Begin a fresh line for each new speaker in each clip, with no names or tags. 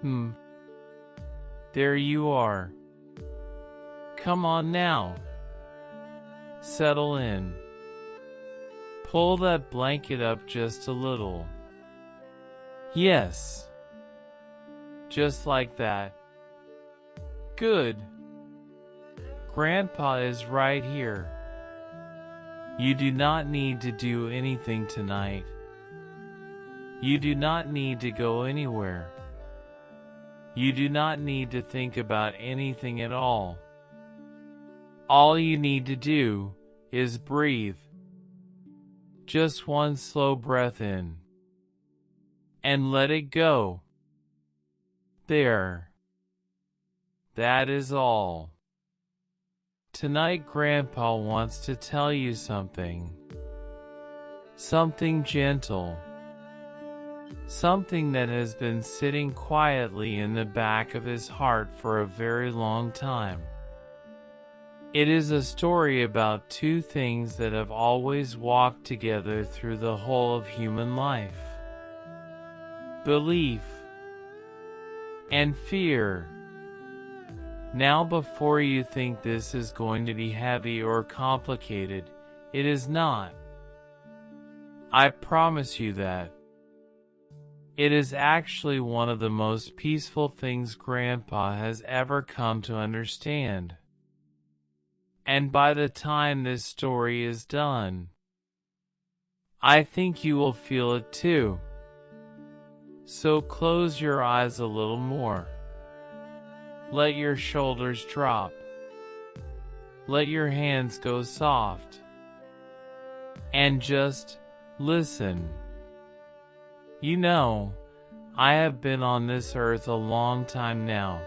Hmm, there you are. Come on now. Settle in. Pull that blanket up just a little. Yes. Just like that. Good. Grandpa is right here. You do not need to do anything tonight. You do not need to go anywhere. You do not need to think about anything at all. All you need to do is breathe. Just one slow breath in. And let it go. There. That is all. Tonight Grandpa wants to tell you something. Something gentle. Something that has been sitting quietly in the back of his heart for a very long time. It is a story about two things that have always walked together through the whole of human life. Belief and fear. Now, before you think this is going to be heavy or complicated, it is not. I promise you that. It is actually one of the most peaceful things Grandpa has ever come to understand. And by the time this story is done, I think you will feel it too. So close your eyes a little more. Let your shoulders drop. Let your hands go soft. And just listen. You know, I have been on this earth a long time now.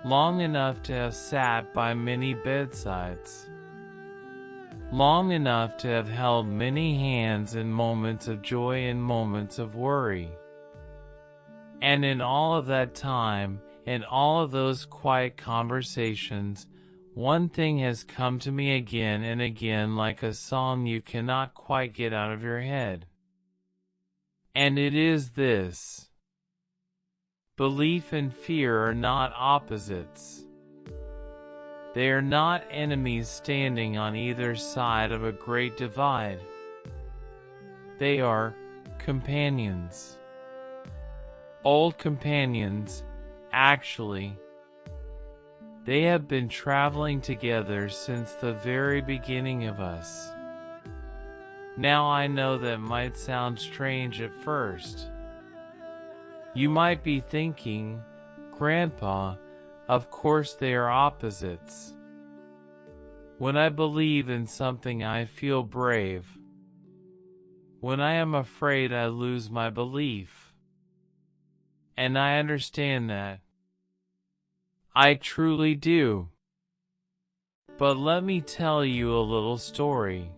Long enough to have sat by many bedsides. Long enough to have held many hands in moments of joy and moments of worry. And in all of that time, in all of those quiet conversations, one thing has come to me again and again like a song you cannot quite get out of your head. And it is this. Belief and fear are not opposites. They are not enemies standing on either side of a great divide. They are companions. Old companions, actually. They have been traveling together since the very beginning of us. Now I know that might sound strange at first. You might be thinking, Grandpa, of course they are opposites. When I believe in something I feel brave. When I am afraid I lose my belief. And I understand that. I truly do. But let me tell you a little story.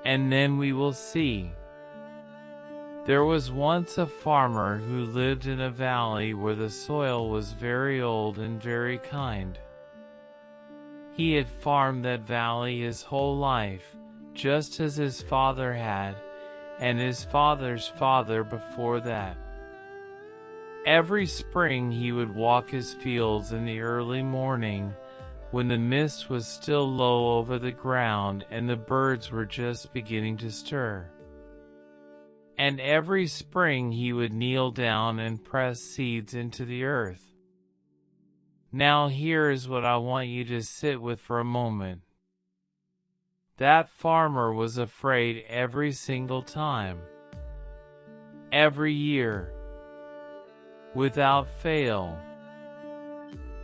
And then we will see. There was once a farmer who lived in a valley where the soil was very old and very kind. He had farmed that valley his whole life, just as his father had, and his father's father before that. Every spring he would walk his fields in the early morning, when the mist was still low over the ground and the birds were just beginning to stir. And every spring he would kneel down and press seeds into the earth. Now here is what I want you to sit with for a moment. That farmer was afraid every single time. Every year. Without fail.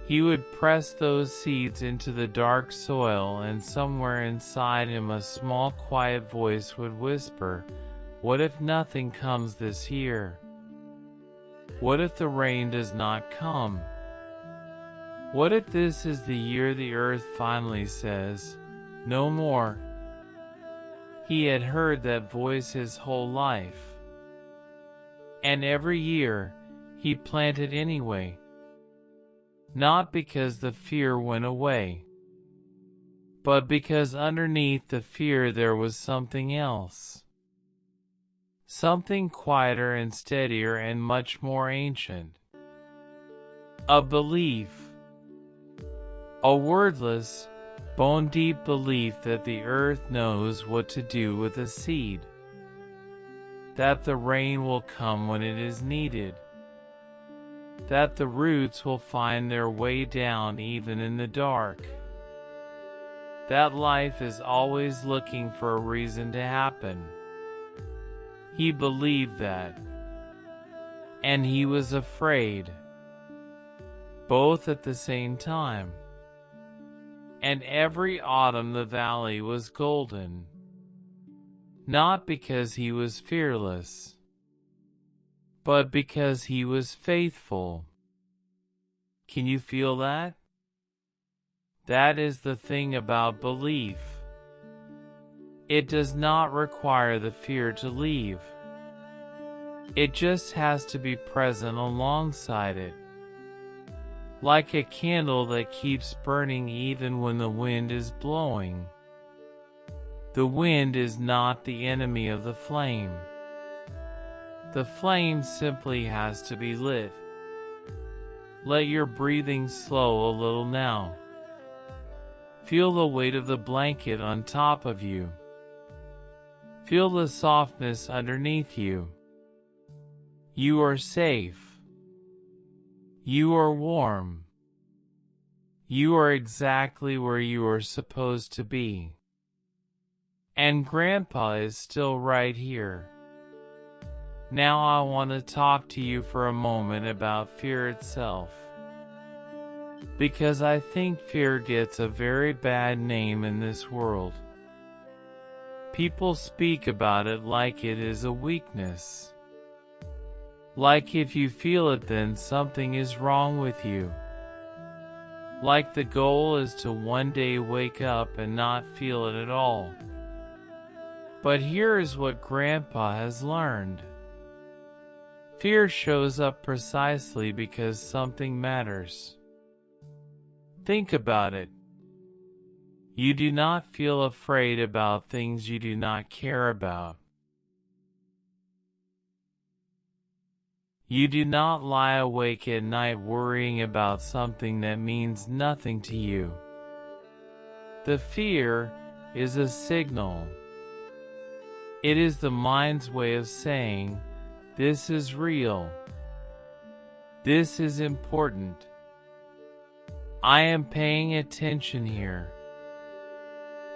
He would press those seeds into the dark soil, and somewhere inside him a small quiet voice would whisper, "What if nothing comes this year? What if the rain does not come? What if this is the year the earth finally says, 'No more'?" He had heard that voice his whole life. And every year, he planted anyway. Not because the fear went away, but because underneath the fear there was something else. something quieter and steadier and much more ancient. A belief, a wordless, bone-deep belief that the earth knows what to do with a seed, that the rain will come when it is needed, that the roots will find their way down even in the dark, that life is always looking for a reason to happen. He believed that, and he was afraid, both at the same time. And every autumn the valley was golden, not because he was fearless, but because he was faithful. Can you feel that? That is the thing about belief. It does not require the fear to leave. It just has to be present alongside it, like a candle that keeps burning even when the wind is blowing. The wind is not the enemy of the flame. The flame simply has to be lit. Let your breathing slow a little now. Feel the weight of the blanket on top of you. Feel the softness underneath you. You are safe. You are warm. You are exactly where you are supposed to be. And Grandpa is still right here. Now I want to talk to you for a moment about fear itself, because I think fear gets a very bad name in this world. People speak about it like it is a weakness. Like if you feel it, then something is wrong with you. Like the goal is to one day wake up and not feel it at all. But here is what Grandpa has learned. Fear shows up precisely because something matters. Think about it. You do not feel afraid about things you do not care about. You do not lie awake at night worrying about something that means nothing to you. The fear is a signal. It is the mind's way of saying, this is real. This is important. I am paying attention here.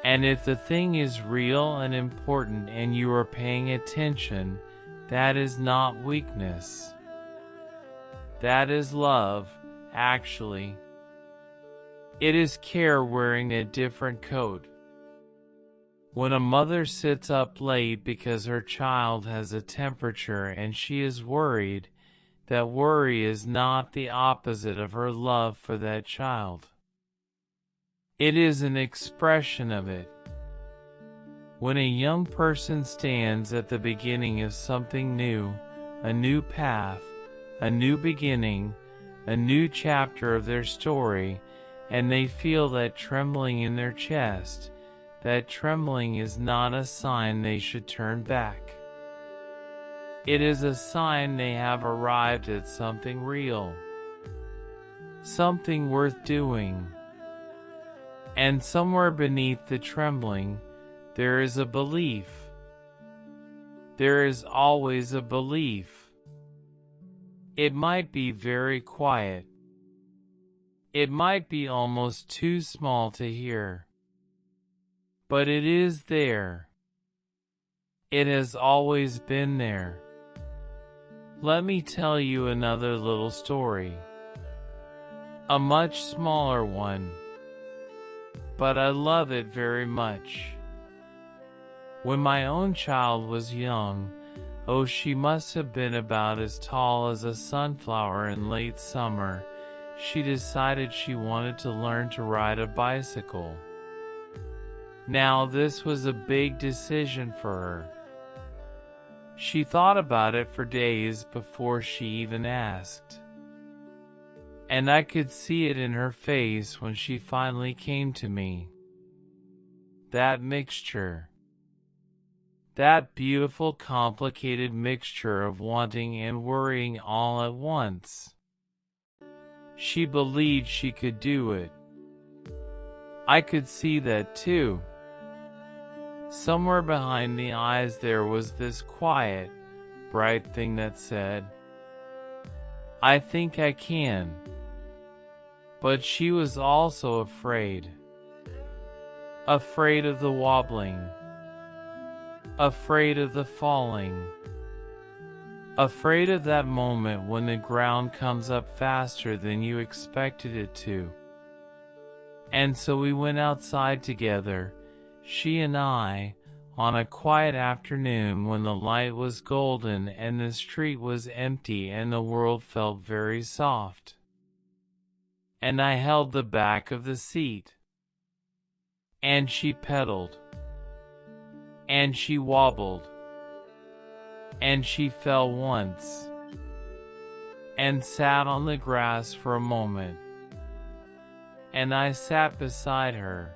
And if the thing is real and important and you are paying attention, that is not weakness. That is love, actually. It is care wearing a different coat. When a mother sits up late because her child has a temperature and she is worried, that worry is not the opposite of her love for that child. It is an expression of it. When a young person stands at the beginning of something new, a new path, a new beginning, a new chapter of their story, and they feel that trembling in their chest, that trembling is not a sign they should turn back. It is a sign they have arrived at something real, something worth doing. And somewhere beneath the trembling, there is a belief. There is always a belief. It might be very quiet. It might be almost too small to hear. But it is there. It has always been there. Let me tell you another little story. A much smaller one. But I love it very much. When my own child was young, oh, she must have been about as tall as a sunflower in late summer, she decided she wanted to learn to ride a bicycle. Now this was a big decision for her. She thought about it for days before she even asked. And I could see it in her face when she finally came to me. That mixture. That beautiful complicated mixture of wanting and worrying all at once. She believed she could do it. I could see that too. Somewhere behind the eyes there was this quiet, bright thing that said, "I think I can." But she was also afraid. Afraid of the wobbling. Afraid of the falling. Afraid of that moment when the ground comes up faster than you expected it to. And so we went outside together, she and I, on a quiet afternoon when the light was golden and the street was empty and the world felt very soft. And I held the back of the seat. And she pedaled. And she wobbled. And she fell once. And sat on the grass for a moment. And I sat beside her.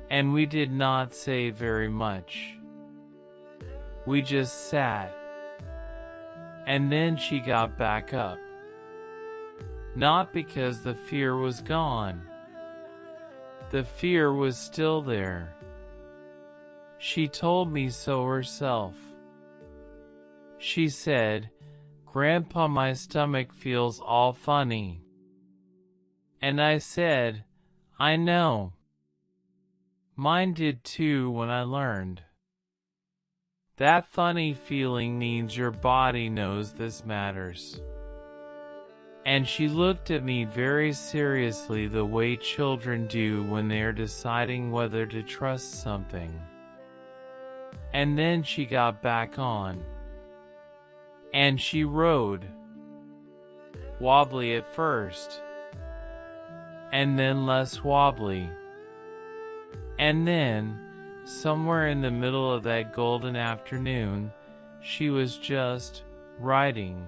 And we did not say very much. We just sat. And then she got back up. Not because the fear was gone. The fear was still there. She told me so herself. She said, "Grandpa, my stomach feels all funny." And I said, "I know. Mine did too when I learned." That funny feeling means your body knows this matters. And she looked at me very seriously, the way children do when they are deciding whether to trust something. And then she got back on. And she rode. Wobbly at first. And then less wobbly. And then, somewhere in the middle of that golden afternoon, she was just riding.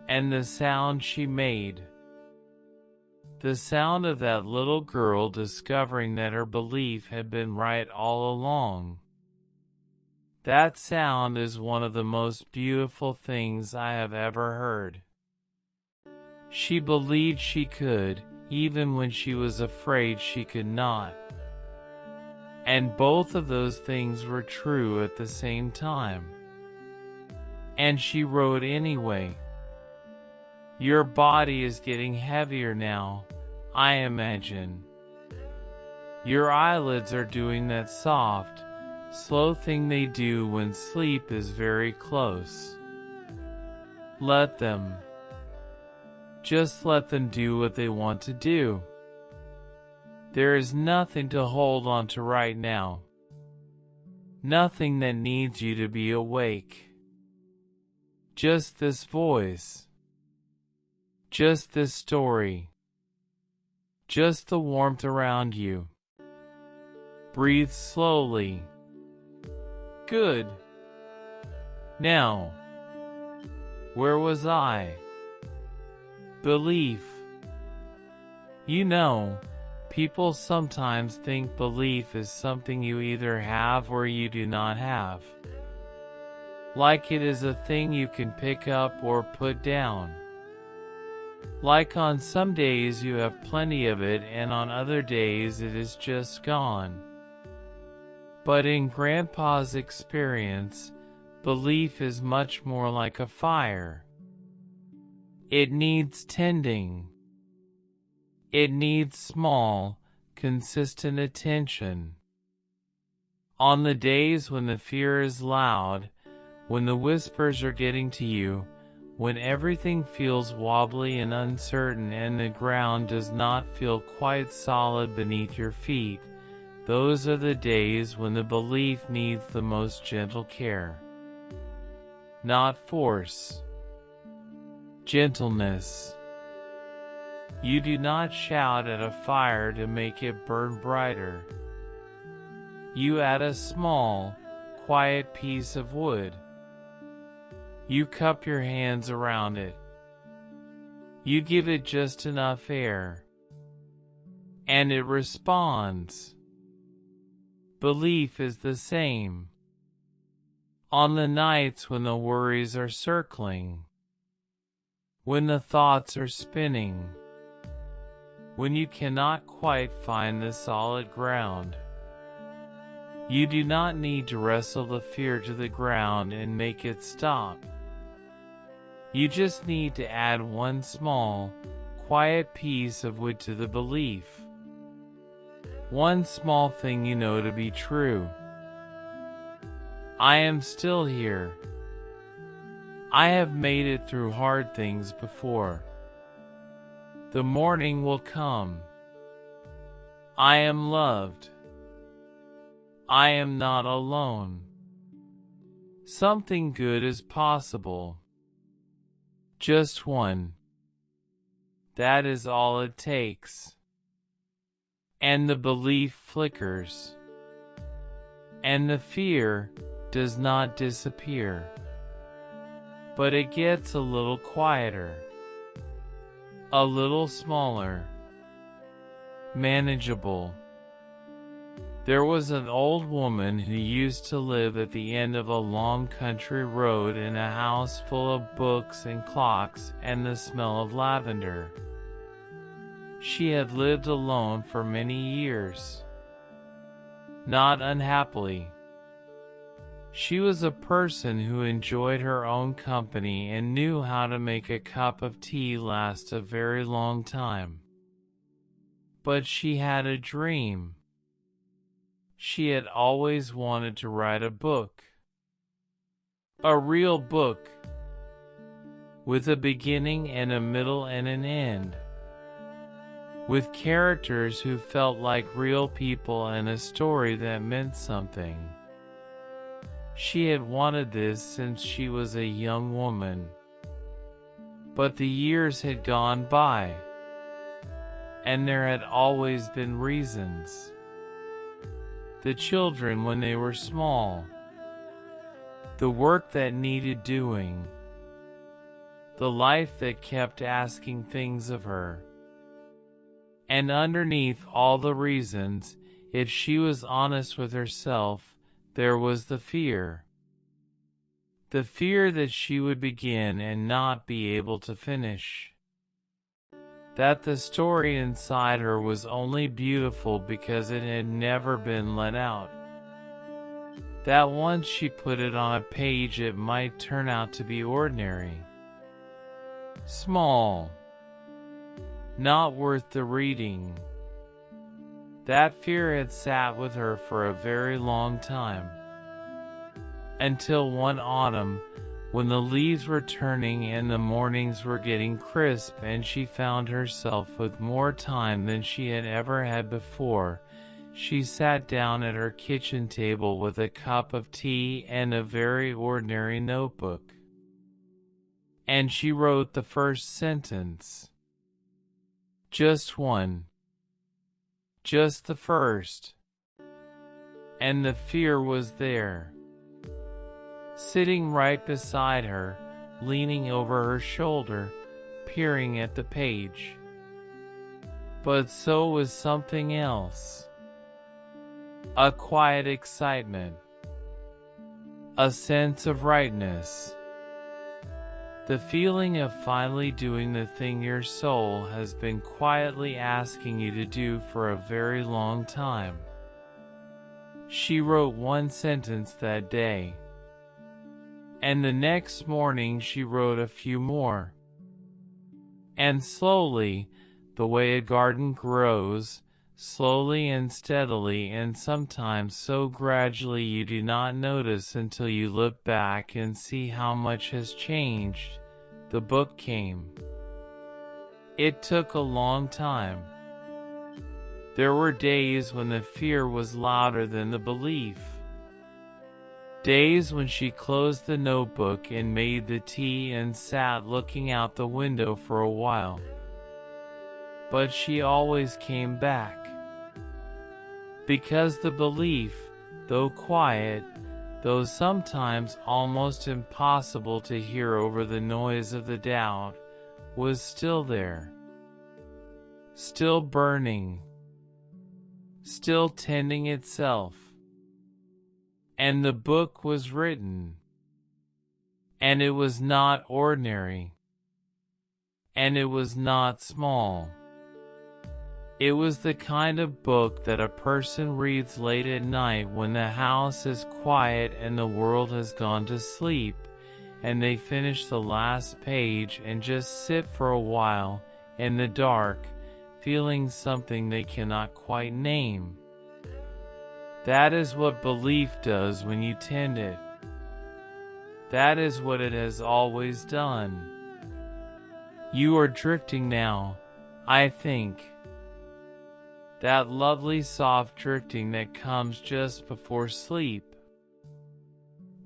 And the sound she made. The sound of that little girl discovering that her belief had been right all along. That sound is one of the most beautiful things I have ever heard. She believed she could, even when she was afraid she could not. And both of those things were true at the same time. And she rode anyway. Your body is getting heavier now, I imagine. Your eyelids are doing that soft, slow thing they do when sleep is very close. Let them. Just let them do what they want to do. There is nothing to hold on to right now. Nothing that needs you to be awake. Just this voice. Just this story. Just the warmth around you. Breathe slowly. Good. Now, where was I? Belief. You know, people sometimes think belief is something you either have or you do not have. Like it is a thing you can pick up or put down. Like on some days you have plenty of it and on other days it is just gone. But in Grandpa's experience, belief is much more like a fire. It needs tending. It needs small, consistent attention. On the days when the fear is loud, when the whispers are getting to you, when everything feels wobbly and uncertain and the ground does not feel quite solid beneath your feet, those are the days when the belief needs the most gentle care. Not force. Gentleness. You do not shout at a fire to make it burn brighter. You add a small, quiet piece of wood. You cup your hands around it. You give it just enough air. And it responds. Belief is the same. On the nights when the worries are circling, when the thoughts are spinning, when you cannot quite find the solid ground, you do not need to wrestle the fear to the ground and make it stop. You just need to add one small, quiet piece of wood to the belief. One small thing you know to be true. I am still here. I have made it through hard things before. The morning will come. I am loved. I am not alone. Something good is possible. Just one. That is all it takes. And the belief flickers. And the fear does not disappear. But it gets a little quieter. A little smaller. Manageable. There was an old woman who used to live at the end of a long country road in a house full of books and clocks and the smell of lavender. She had lived alone for many years. Not unhappily. She was a person who enjoyed her own company and knew how to make a cup of tea last a very long time. But she had a dream. She had always wanted to write a book. A real book. With a beginning and a middle and an end. With characters who felt like real people and a story that meant something. She had wanted this since she was a young woman. But the years had gone by. And there had always been reasons. The children when they were small. The work that needed doing. The life that kept asking things of her. And underneath all the reasons, if she was honest with herself, there was the fear. The fear that she would begin and not be able to finish. That the story inside her was only beautiful because it had never been let out. That once she put it on a page it might turn out to be ordinary. Small. Not worth the reading. That fear had sat with her for a very long time. Until one autumn, when the leaves were turning and the mornings were getting crisp and she found herself with more time than she had ever had before, she sat down at her kitchen table with a cup of tea and a very ordinary notebook. And she wrote the first sentence. Just one. Just the first. And the fear was there. Sitting right beside her, leaning over her shoulder, peering at the page. But so was something else. A quiet excitement. A sense of rightness. The feeling of finally doing the thing your soul has been quietly asking you to do for a very long time. She wrote one sentence that day. And the next morning she wrote a few more. And slowly, the way a garden grows, slowly and steadily and sometimes so gradually you do not notice until you look back and see how much has changed, the book came. It took a long time. There were days when the fear was louder than the belief. Days when she closed the notebook and made the tea and sat looking out the window for a while. But she always came back. Because the belief, though quiet, though sometimes almost impossible to hear over the noise of the doubt, was still there. Still burning. Still tending itself. And the book was written. And it was not ordinary. And it was not small. It was the kind of book that a person reads late at night when the house is quiet and the world has gone to sleep, and they finish the last page and just sit for a while in the dark, feeling something they cannot quite name. That is what belief does when you tend it. That is what it has always done. You are drifting now, I think. That lovely soft drifting that comes just before sleep.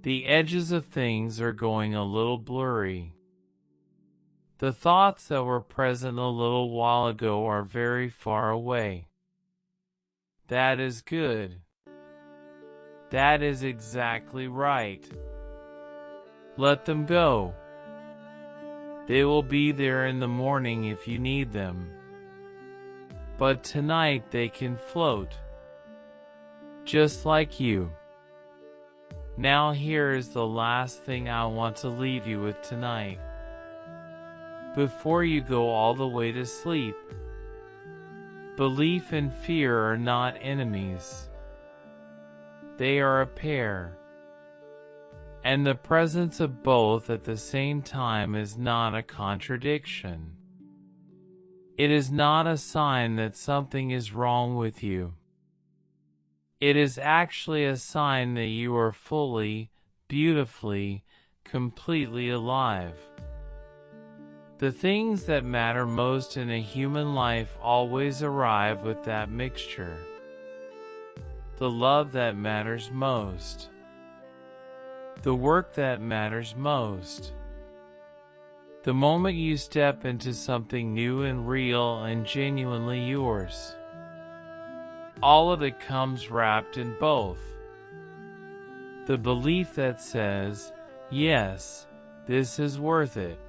The edges of things are going a little blurry. The thoughts that were present a little while ago are very far away. That is good. That is exactly right. Let them go. They will be there in the morning if you need them. But tonight they can float. Just like you. Now here is the last thing I want to leave you with tonight. Before you go all the way to sleep. Belief and fear are not enemies. They are a pair. And the presence of both at the same time is not a contradiction. It is not a sign that something is wrong with you. It is actually a sign that you are fully, beautifully, completely alive. The things that matter most in a human life always arrive with that mixture. The love that matters most. The work that matters most. The moment you step into something new and real and genuinely yours. All of it comes wrapped in both. The belief that says, yes, this is worth it.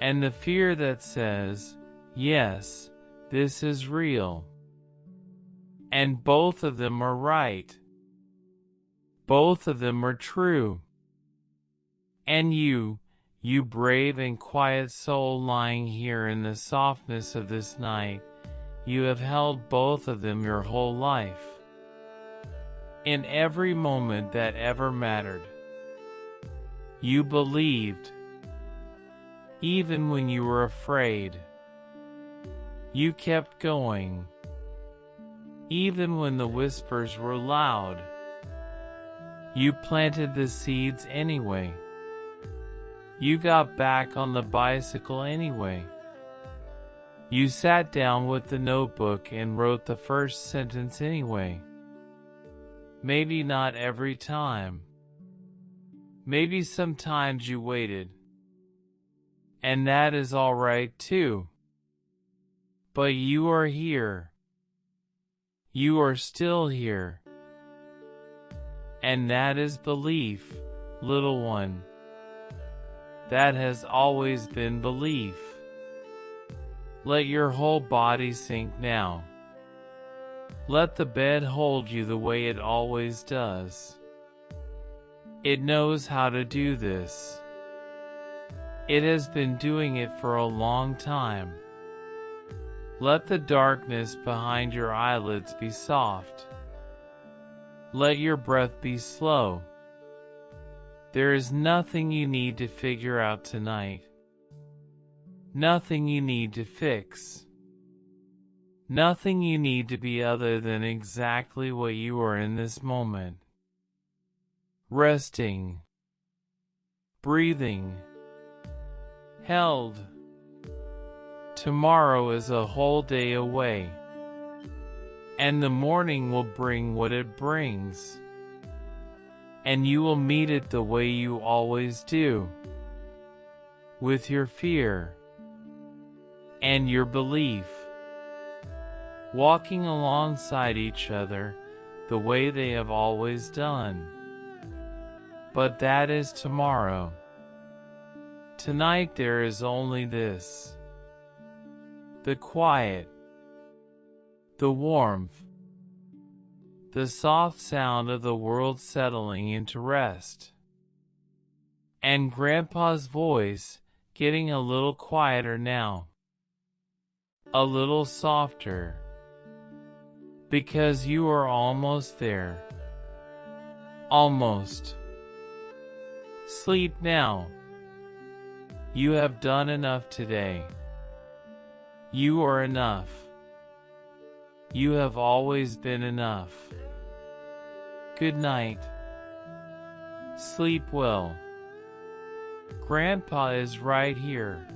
And the fear that says, yes, this is real. And both of them are right. Both of them are true. And you brave and quiet soul lying here in the softness of this night, you have held both of them your whole life. In every moment that ever mattered. You believed. Even when you were afraid. You kept going. Even when the whispers were loud. You planted the seeds anyway. You got back on the bicycle anyway. You sat down with the notebook and wrote the first sentence anyway. Maybe not every time. Maybe sometimes you waited. And that is all right too. But you are here. You are still here. And that is belief, little one. That has always been belief. Let your whole body sink now. Let the bed hold you the way it always does. It knows how to do this. It has been doing it for a long time. Let the darkness behind your eyelids be soft. Let your breath be slow. There is nothing you need to figure out tonight. Nothing you need to fix. Nothing you need to be other than exactly what you are in this moment. Resting. Breathing. Held. Tomorrow is a whole day away. And the morning will bring what it brings. And you will meet it the way you always do. With your fear. And your belief. Walking alongside each other the way they have always done. But that is tomorrow. Tonight there is only this. The quiet. The warmth. the soft sound of the world settling into rest. And Grandpa's voice getting a little quieter now. A little softer. Because you are almost there. Almost. Sleep now. You have done enough today. You are enough. You have always been enough. Good night. Sleep well. Grandpa is right here.